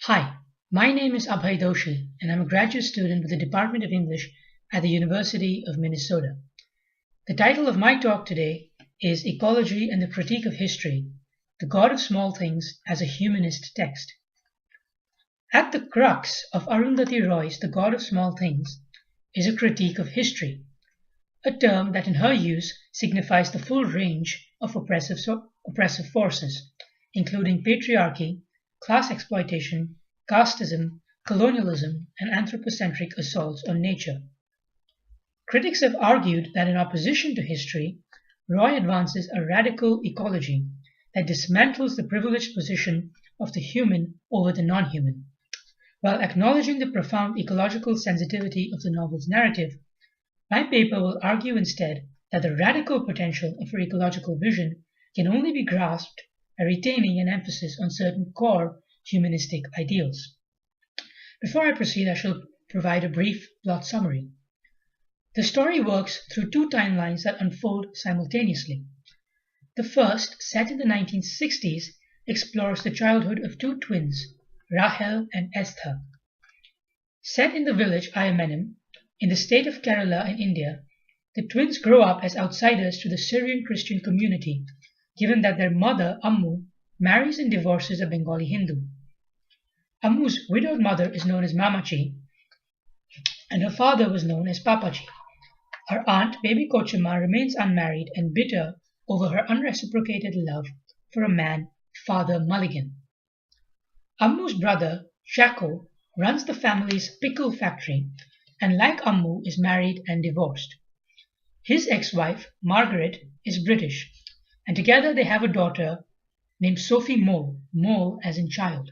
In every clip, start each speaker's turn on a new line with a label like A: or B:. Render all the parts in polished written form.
A: Hi, my name is Abhay Doshi, and I'm a graduate student with the Department of English at the University of Minnesota. The title of my talk today is Ecology and the Critique of History, The God of Small Things as a Humanist Text. At the crux of Arundhati Roy's The God of Small Things is a critique of history, a term that in her use signifies the full range of oppressive forces, including patriarchy, class exploitation, casteism, colonialism, and anthropocentric assaults on nature. Critics have argued that in opposition to history, Roy advances a radical ecology that dismantles the privileged position of the human over the non-human. While acknowledging the profound ecological sensitivity of the novel's narrative, my paper will argue instead that the radical potential of her ecological vision can only be grasped by retaining an emphasis on certain core humanistic ideals. Before I proceed, I shall provide a brief plot summary. The story works through two timelines that unfold simultaneously. The first, set in the 1960s, explores the childhood of two twins, Rahel and Esther. Set in the village Ayamenem, in the state of Kerala in India, the twins grow up as outsiders to the Syrian Christian community, given that their mother, Ammu, marries and divorces a Bengali Hindu. Ammu's widowed mother is known as Mamachi, and her father was known as Papachi. Her aunt, Baby Kochima, remains unmarried and bitter over her unreciprocated love for a man, Father Mulligan. Ammu's brother, Shako, runs the family's pickle factory and, like Ammu, is married and divorced. His ex-wife, Margaret, is British, and together they have a daughter named Sophie Mole, Mole as in child.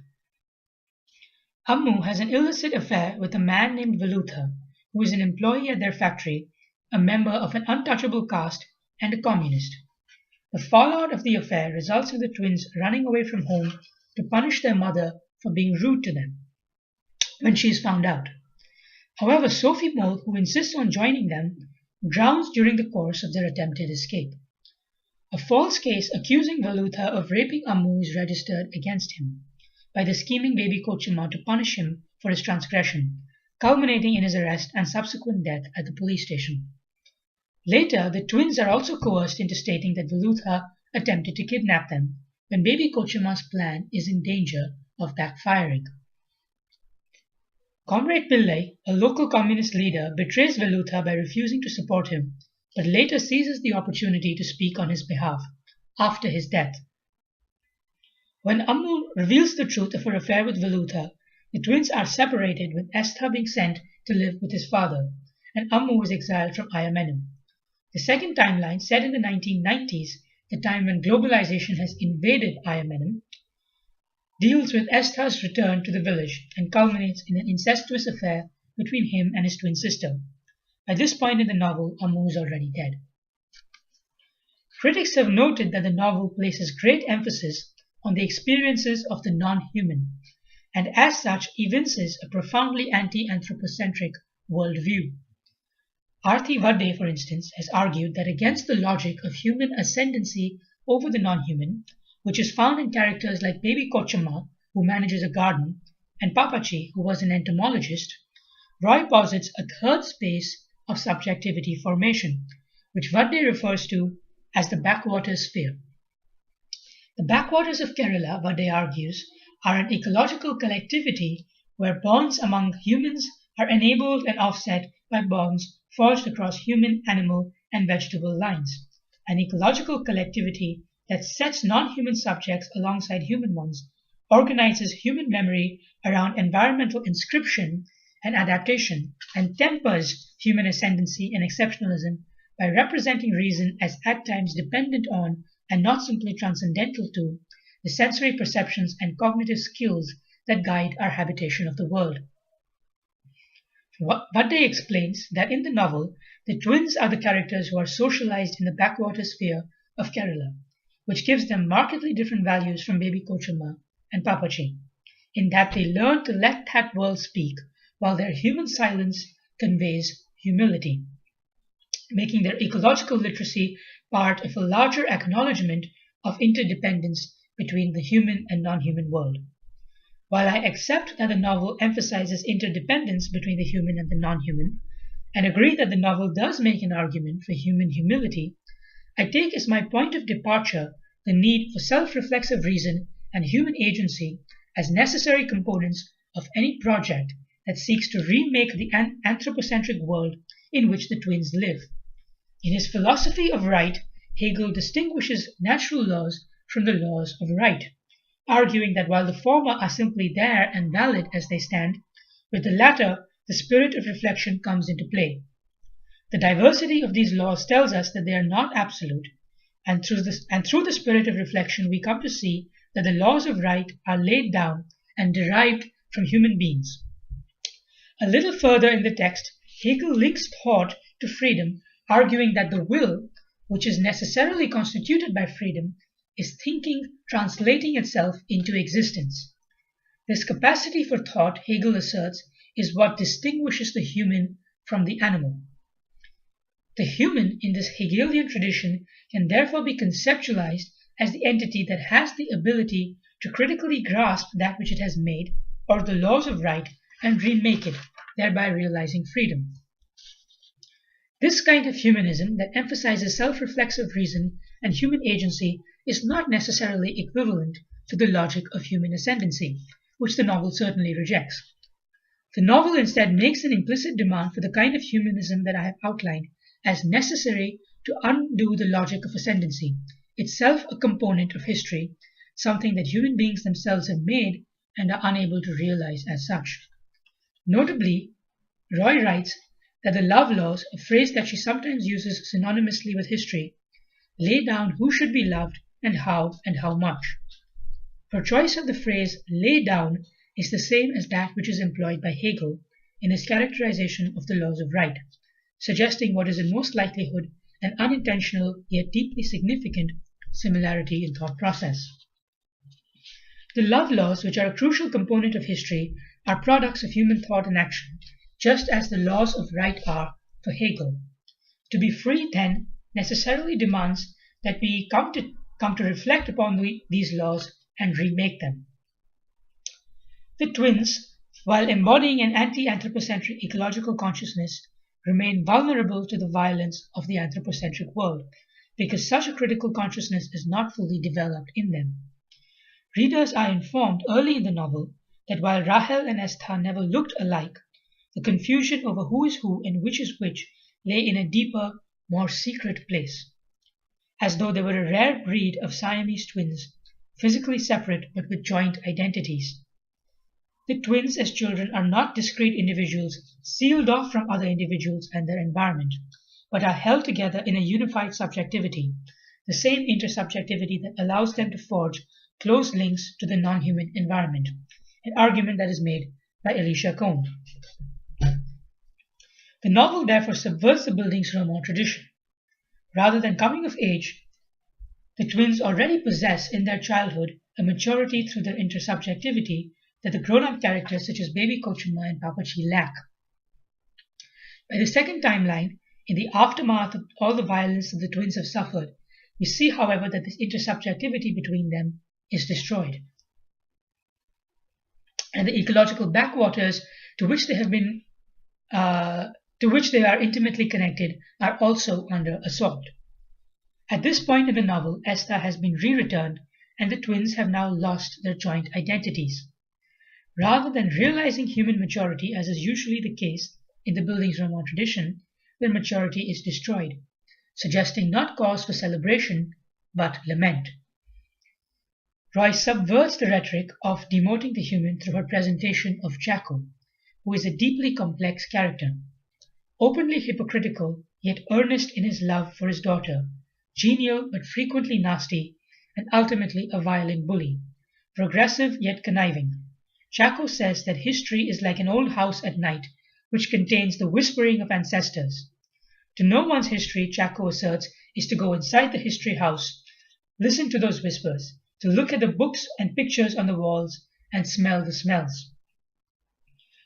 A: Ammu has an illicit affair with a man named Velutha, who is an employee at their factory, a member of an untouchable caste, and a communist. The fallout of the affair results in the twins running away from home to punish their mother for being rude to them when she is found out. However, Sophie Mole, who insists on joining them, drowns during the course of their attempted escape. A false case accusing Velutha of raping Ammu is registered against him by the scheming Baby Kochima to punish him for his transgression, culminating in his arrest and subsequent death at the police station. Later, the twins are also coerced into stating that Velutha attempted to kidnap them when Baby Kochima's plan is in danger of backfiring. Comrade Pillai, a local communist leader, betrays Velutha by refusing to support him, but later seizes the opportunity to speak on his behalf after his death. When Ammu reveals the truth of her affair with Velutha, the twins are separated, with Esther being sent to live with his father, and Ammu is exiled from Ayamenem. The second timeline, set in the 1990s, the time when globalization has invaded Ayamenem, deals with Esther's return to the village and culminates in an incestuous affair between him and his twin sister. By this point in the novel, Ammu is already dead. Critics have noted that the novel places great emphasis on the experiences of the non-human, and as such evinces a profoundly anti-anthropocentric worldview. Arthi Vadde, for instance, has argued that against the logic of human ascendancy over the non-human, which is found in characters like Baby Kochima, who manages a garden, and Papachi, who was an entomologist, Roy posits a third space of subjectivity formation, which Vadde refers to as the backwater sphere. The backwaters of Kerala, Vadde argues, are an ecological collectivity where bonds among humans are enabled and offset by bonds forged across human, animal, and vegetable lines, an ecological collectivity that sets non-human subjects alongside human ones, organizes human memory around environmental inscription and adaptation, and tempers human ascendancy and exceptionalism by representing reason as at times dependent on, and not simply transcendental to, the sensory perceptions and cognitive skills that guide our habitation of the world. Vadde explains that in the novel, the twins are the characters who are socialized in the backwater sphere of Kerala, which gives them markedly different values from Baby Kochima and Papachi, in that they learn to let that world speak, while their human silence conveys humility, making their ecological literacy part of a larger acknowledgement of interdependence between the human and non-human world. While I accept that the novel emphasizes interdependence between the human and the non-human, and agree that the novel does make an argument for human humility, I take as my point of departure the need for self-reflexive reason and human agency as necessary components of any project that seeks to remake the anthropocentric world in which the twins live. In his philosophy of right, Hegel distinguishes natural laws from the laws of right, arguing that while the former are simply there and valid as they stand, with the latter the spirit of reflection comes into play. The diversity of these laws tells us that they are not absolute, and through the spirit of reflection we come to see that the laws of right are laid down and derived from human beings. A little further in the text, Hegel links thought to freedom, arguing that the will, which is necessarily constituted by freedom, is thinking translating itself into existence. This capacity for thought, Hegel asserts, is what distinguishes the human from the animal. The human in this Hegelian tradition can therefore be conceptualized as the entity that has the ability to critically grasp that which it has made, or the laws of right, and remake it, thereby realizing freedom. This kind of humanism that emphasizes self-reflexive reason and human agency is not necessarily equivalent to the logic of human ascendancy, which the novel certainly rejects. The novel instead makes an implicit demand for the kind of humanism that I have outlined as necessary to undo the logic of ascendancy, itself a component of history, something that human beings themselves have made and are unable to realize as such. Notably, Roy writes that the love laws, a phrase that she sometimes uses synonymously with history, lay down who should be loved and how much. Her choice of the phrase lay down is the same as that which is employed by Hegel in his characterization of the laws of right, suggesting what is in most likelihood an unintentional yet deeply significant similarity in thought process. The love laws, which are a crucial component of history, are products of human thought and action, just as the laws of right are for Hegel. To be free, then, necessarily demands that we come to reflect upon these laws and remake them. The twins, while embodying an anti-anthropocentric ecological consciousness, remain vulnerable to the violence of the anthropocentric world, because such a critical consciousness is not fully developed in them. Readers are informed early in the novel that while Rahel and Esther never looked alike, the confusion over who is who and which is which lay in a deeper, more secret place, as though they were a rare breed of Siamese twins, physically separate but with joint identities. The twins as children are not discrete individuals sealed off from other individuals and their environment, but are held together in a unified subjectivity, the same intersubjectivity that allows them to forge close links to the non-human environment, an argument that is made by Elisha Cohn. The novel therefore subverts the Bildungsroman tradition. Rather than coming of age, the twins already possess in their childhood a maturity through their intersubjectivity that the grown-up characters such as Baby Kochuma and Papachi lack. By the second timeline, in the aftermath of all the violence that the twins have suffered, we see, however, that this intersubjectivity between them is destroyed, and the ecological backwaters to which they are intimately connected are also under assault. At this point in the novel, Esther has been re-returned, and the twins have now lost their joint identities. Rather than realizing human maturity, as is usually the case in the Bildungsroman tradition, their maturity is destroyed, suggesting not cause for celebration, but lament. Roy subverts the rhetoric of demoting the human through her presentation of Chaco, who is a deeply complex character, openly hypocritical, yet earnest in his love for his daughter, genial but frequently nasty, and ultimately a violent bully, progressive yet conniving. Chaco says that history is like an old house at night, which contains the whispering of ancestors. To know one's history, Chaco asserts, is to go inside the history house, listen to those whispers, to look at the books and pictures on the walls, and smell the smells.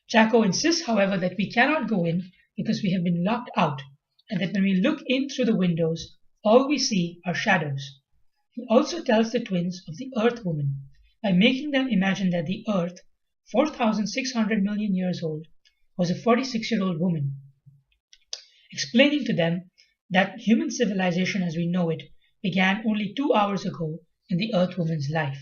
A: Chaco insists, however, that we cannot go in because we have been locked out, and that when we look in through the windows, all we see are shadows. He also tells the twins of the Earth Woman, by making them imagine that the Earth, 4,600 million years old, was a 46-year-old woman, explaining to them that human civilization as we know it began only 2 hours ago in the Earth woman's life.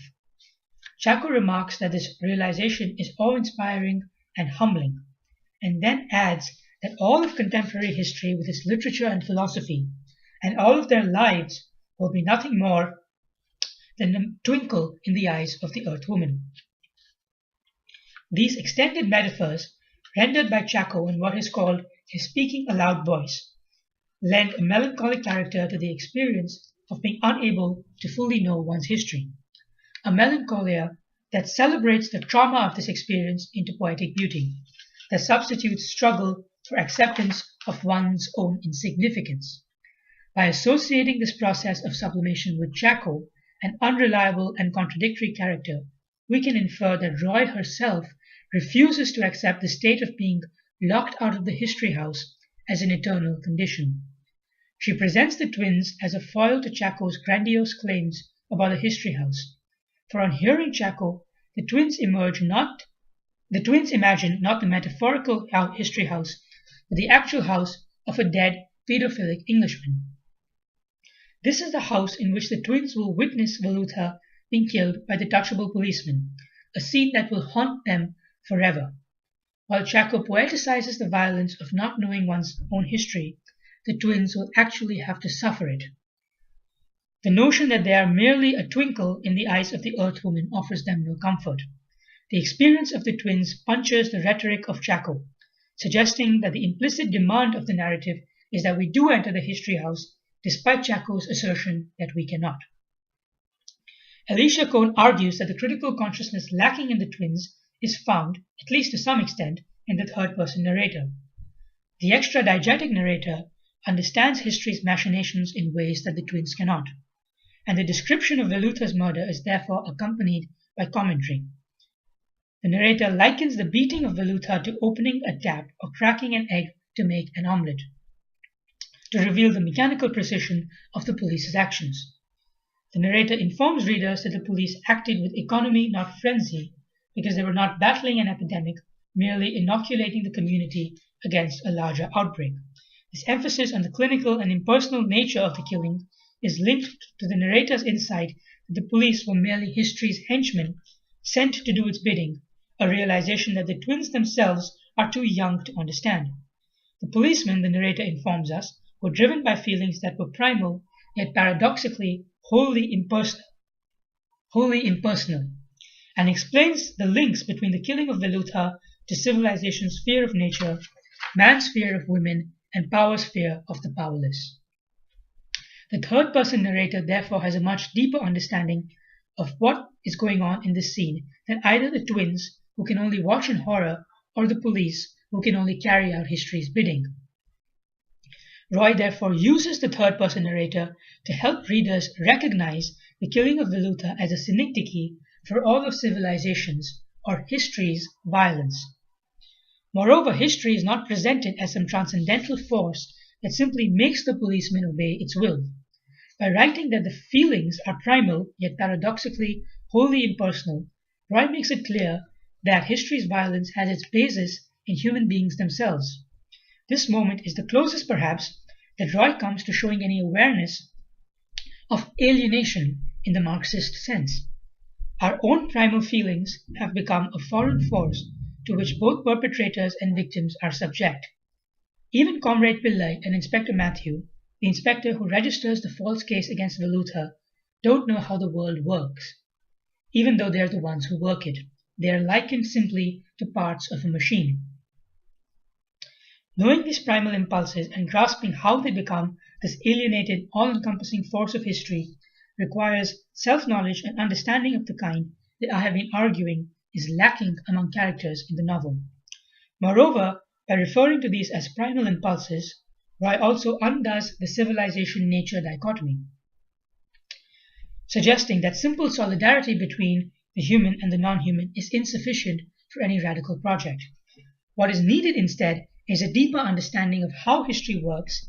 A: Chaco remarks that this realization is awe-inspiring and humbling, and then adds that all of contemporary history with its literature and philosophy, and all of their lives will be nothing more than a twinkle in the eyes of the Earth woman. These extended metaphors, rendered by Chaco in what is called his speaking aloud voice, lend a melancholic character to the experience of being unable to fully know one's history, a melancholia that celebrates the trauma of this experience into poetic beauty, that substitutes struggle for acceptance of one's own insignificance. By associating this process of sublimation with Chaco, an unreliable and contradictory character, we can infer that Roy herself refuses to accept the state of being locked out of the history house as an eternal condition. She presents the twins as a foil to Chaco's grandiose claims about the history house, for on hearing Chaco, the twins imagine not the metaphorical history house, but the actual house of a dead pedophilic Englishman. This is the house in which the twins will witness Valuta being killed by the touchable policeman, a scene that will haunt them forever. While Chaco poeticizes the violence of not knowing one's own history, the twins will actually have to suffer it. The notion that they are merely a twinkle in the eyes of the Earth woman offers them no comfort. The experience of the twins punctures the rhetoric of Chaco, suggesting that the implicit demand of the narrative is that we do enter the history house, despite Chaco's assertion that we cannot. Alicia Cohn argues that the critical consciousness lacking in the twins is found, at least to some extent, in the third-person narrator. The extra-diegetic narrator understands history's machinations in ways that the twins cannot, and the description of Veluta's murder is therefore accompanied by commentary. The narrator likens the beating of Veluta to opening a tap or cracking an egg to make an omelette, to reveal the mechanical precision of the police's actions. The narrator informs readers that the police acted with economy, not frenzy, because they were not battling an epidemic, merely inoculating the community against a larger outbreak. This emphasis on the clinical and impersonal nature of the killing is linked to the narrator's insight that the police were merely history's henchmen sent to do its bidding, a realization that the twins themselves are too young to understand. The policemen, the narrator informs us, were driven by feelings that were primal, yet paradoxically wholly impersonal, and explains the links between the killing of Veluta to civilization's fear of nature, man's fear of women, and power's fear of the powerless. The third-person narrator therefore has a much deeper understanding of what is going on in this scene than either the twins, who can only watch in horror, or the police, who can only carry out history's bidding. Roy therefore uses the third-person narrator to help readers recognize the killing of Veluta as a synecdoche for all of civilizations, or history's violence. Moreover, history is not presented as some transcendental force that simply makes the policeman obey its will. By writing that the feelings are primal, yet paradoxically wholly impersonal, Roy makes it clear that history's violence has its basis in human beings themselves. This moment is the closest, perhaps, that Roy comes to showing any awareness of alienation in the Marxist sense. Our own primal feelings have become a foreign force to which both perpetrators and victims are subject. Even Comrade Pillai and Inspector Matthew, the inspector who registers the false case against Veluta, don't know how the world works. Even though they are the ones who work it, they are likened simply to parts of a machine. Knowing these primal impulses and grasping how they become this alienated, all-encompassing force of history requires self-knowledge and understanding of the kind that I have been arguing is lacking among characters in the novel. Moreover, by referring to these as primal impulses, Roy also undoes the civilization-nature dichotomy, suggesting that simple solidarity between the human and the non-human is insufficient for any radical project. What is needed instead is a deeper understanding of how history works,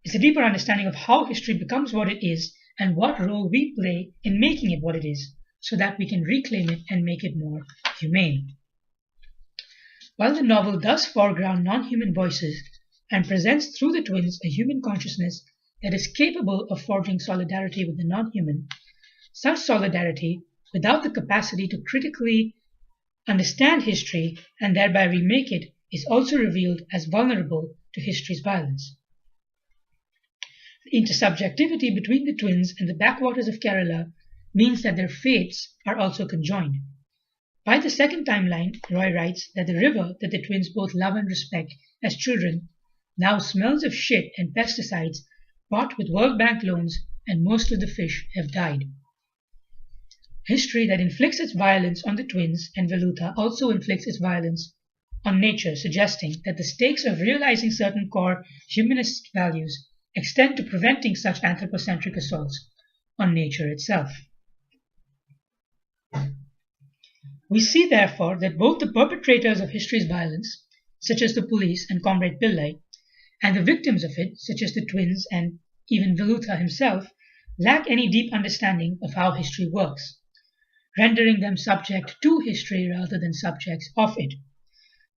A: how history becomes what it is, and what role we play in making it what it is, so that we can reclaim it and make it more humane. While the novel does foreground non-human voices and presents through the twins a human consciousness that is capable of forging solidarity with the non-human, such solidarity, without the capacity to critically understand history and thereby remake it, is also revealed as vulnerable to history's violence. The intersubjectivity between the twins and the backwaters of Kerala means that their fates are also conjoined. By the second timeline, Roy writes that the river that the twins both love and respect as children now smells of shit and pesticides bought with World Bank loans, and most of the fish have died. History that inflicts its violence on the twins and Veluta also inflicts its violence on nature, suggesting that the stakes of realizing certain core humanist values extend to preventing such anthropocentric assaults on nature itself. We see, therefore, that both the perpetrators of history's violence, such as the police and Comrade Pillai, and the victims of it, such as the twins and even Veluta himself, lack any deep understanding of how history works, rendering them subject to history rather than subjects of it.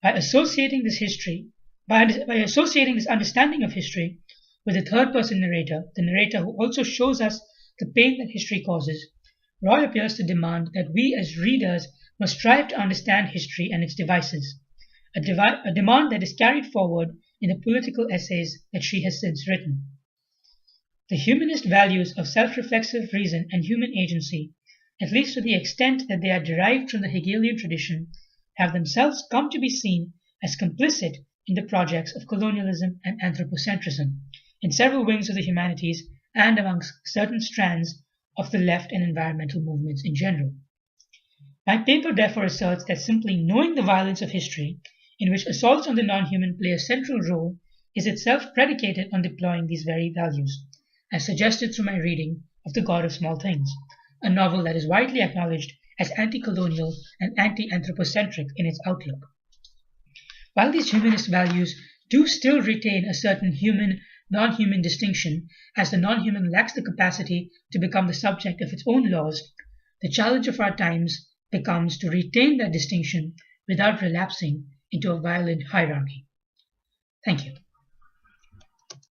A: By associating this understanding of history with a third-person narrator, the narrator who also shows us the pain that history causes, Roy appears to demand that we as readers must strive to understand history and its devices, a demand that is carried forward in the political essays that she has since written. The humanist values of self-reflexive reason and human agency, at least to the extent that they are derived from the Hegelian tradition, have themselves come to be seen as complicit in the projects of colonialism and anthropocentrism in several wings of the humanities and amongst certain strands of the left and environmental movements in general. My paper therefore asserts that simply knowing the violence of history, in which assaults on the non-human play a central role, is itself predicated on deploying these very values, as suggested through my reading of The God of Small Things, a novel that is widely acknowledged as anti-colonial and anti-anthropocentric in its outlook. While these humanist values do still retain a certain human-non-human distinction, as the non-human lacks the capacity to become the subject of its own laws, the challenge of our times becomes to retain that distinction without relapsing into a violent hierarchy. Thank you.